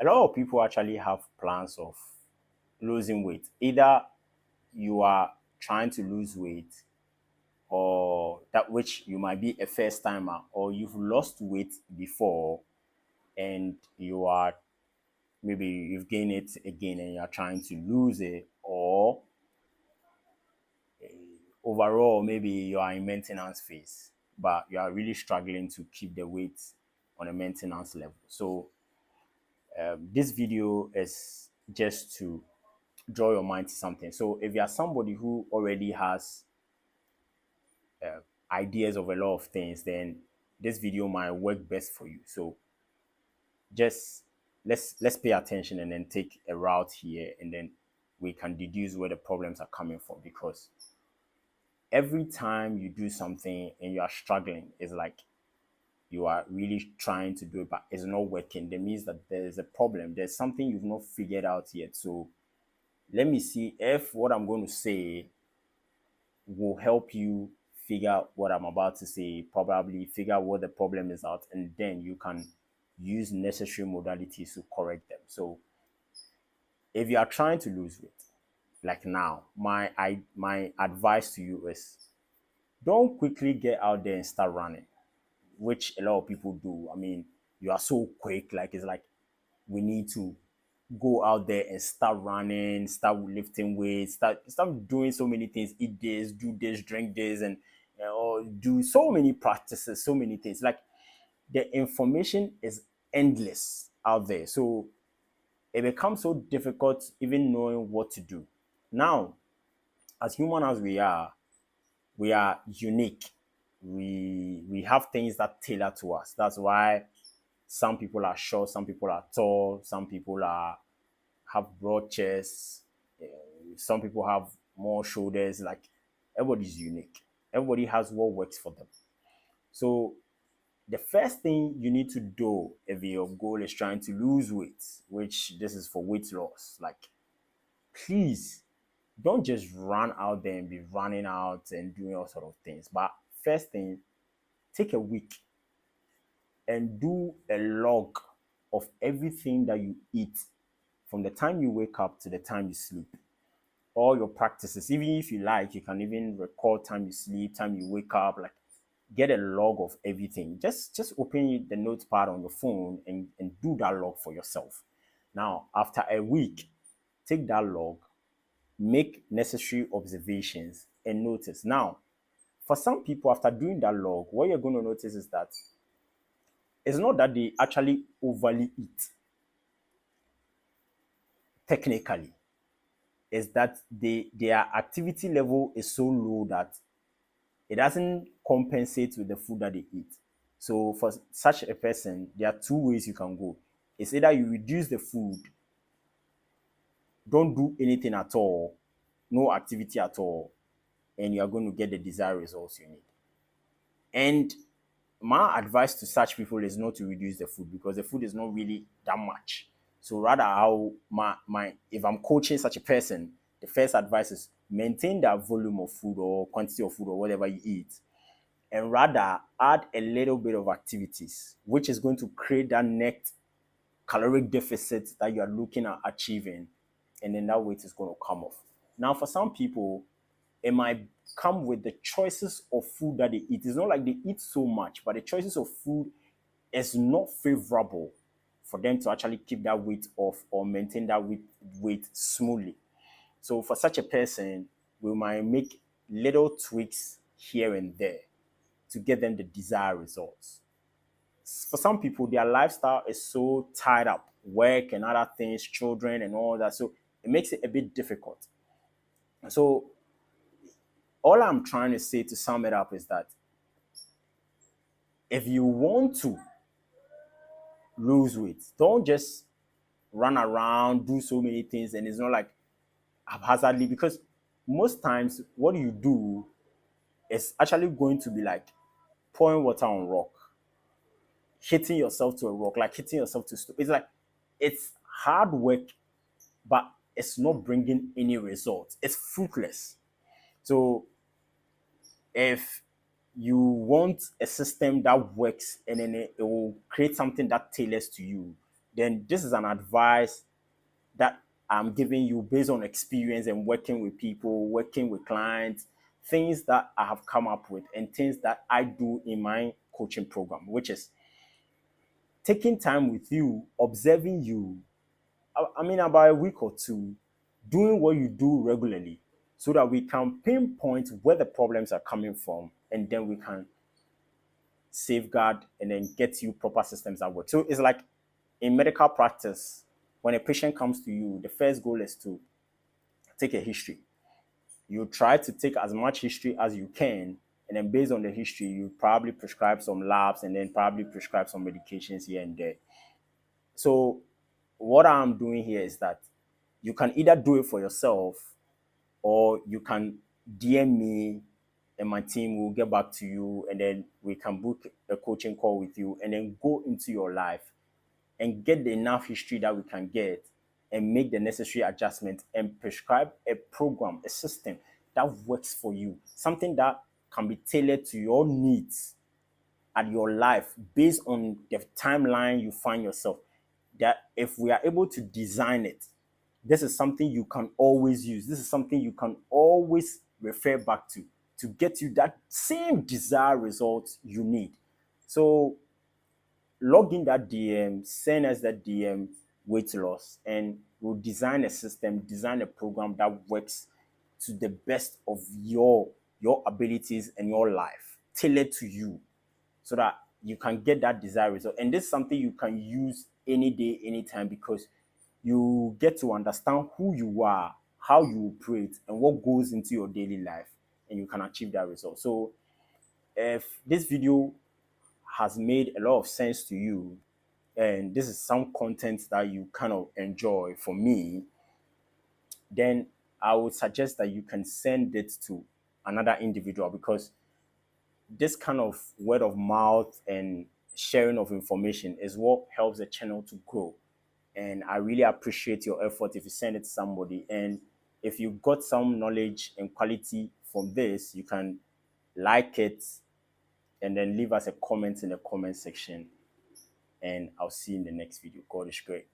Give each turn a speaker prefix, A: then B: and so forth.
A: A lot of people actually have plans of losing weight. Either you are trying to lose weight, or that which you might be a first timer, or you've lost weight before and you are maybe you've gained it again and you're trying to lose it, or overall maybe you are in maintenance phase but you are really struggling to keep the weight on a maintenance level. So this video is just to draw your mind to something. So if you are somebody who already has ideas of a lot of things, then this video might work best for you. So just let's pay attention and then take a route here, and then we can deduce where the problems are coming from. Because every time you do something and you are struggling, it's like you are really trying to do it but it's not working. That means that there is a problem, there's something you've not figured out yet. So let me see if what I'm going to say will help you figure out what I'm about to say, probably figure out what the problem is out, and then you can use necessary modalities to correct them. So if you are trying to lose weight, like now, my advice to you is don't quickly get out there and start running, which a lot of people do. I mean, you are so quick, like it's like we need to go out there and start running, start lifting weights, start doing so many things, eat this, do this, drink this, and do so many practices, so many things. Like the information is endless out there. So it becomes so difficult even knowing what to do. Now, as human as we are unique. We have things that tailor to us. That's why some people are short, some people are tall, some people are have broad chests, some people have more shoulders. Like everybody's unique. Everybody has what works for them. So the first thing you need to do if your goal is trying to lose weight, which this is for weight loss, like please don't just run out there and be running out and doing all sort of things. But first thing, take a week and do a log of everything that you eat from the time you wake up to the time you sleep. All your practices, even if you like, you can even record time you sleep, time you wake up, like get a log of everything. Just open the notepad on your phone and do that log for yourself. Now, after a week, take that log, make necessary observations, and notice. Now, for some people, after doing that log, what you're going to notice is that it's not that they actually overly eat technically, is that their activity level is so low that it doesn't compensate with the food that they eat. So for such a person, there are two ways you can go. It's either you reduce the food, don't do anything at all, no activity at all, and you are going to get the desired results you need. And my advice to such people is not to reduce the food, because the food is not really that much. So rather, how my if I'm coaching such a person, the first advice is maintain that volume of food or quantity of food or whatever you eat, and rather add a little bit of activities, which is going to create that net caloric deficit that you are looking at achieving, and then that weight is going to come off. Now, for some people, it might come with the choices of food that they eat. It's not like they eat so much, but the choices of food is not favorable for them to actually keep that weight off or maintain that weight smoothly. So for such a person, we might make little tweaks here and there to get them the desired results. For some people, their lifestyle is so tied up, work and other things, children and all that. So it makes it a bit difficult. So all I'm trying to say to sum it up is that if you want to lose weight, don't just run around, do so many things, and it's not like haphazardly, because most times what you do is actually going to be like pouring water on rock, hitting yourself to a rock, like hitting yourself to stone. It's like it's hard work, but it's not bringing any results. It's fruitless. So if you want a system that works and then it will create something that tailors to you, then this is an advice that I'm giving you based on experience and working with people, working with clients, things that I have come up with and things that I do in my coaching program, which is taking time with you, observing you, I mean, about a week or two, doing what you do regularly so that we can pinpoint where the problems are coming from and then we can safeguard and then get you proper systems that work. So it's like in medical practice, when a patient comes to you, the first goal is to take a history. You try to take as much history as you can, and then based on the history, you probably prescribe some labs and then probably prescribe some medications here and there. So what I'm doing here is that you can either do it for yourself or you can DM me and my team will get back to you and then we can book a coaching call with you and then go into your life and get the enough history that we can get and make the necessary adjustment and prescribe a program, a system that works for you, something that can be tailored to your needs at your life based on the timeline you find yourself. That if we are able to design it, this is something you can always use. This is something you can always refer back to get you that same desired result you need. So log in that DM, send us that DM weight loss, and we'll design a system, design a program that works to the best of your abilities and your life, tailored to you, so that you can get that desired result. And this is something you can use any day, anytime, because you get to understand who you are, how you operate, and what goes into your daily life, and you can achieve that result. So if this video has made a lot of sense to you, and this is some content that you kind of enjoy for me, then I would suggest that you can send it to another individual, because this kind of word of mouth and sharing of information is what helps the channel to grow. And I really appreciate your effort if you send it to somebody. And if you got some knowledge and quality from this, you can like it and then leave us a comment in the comment section. And I'll see you in the next video. God is great.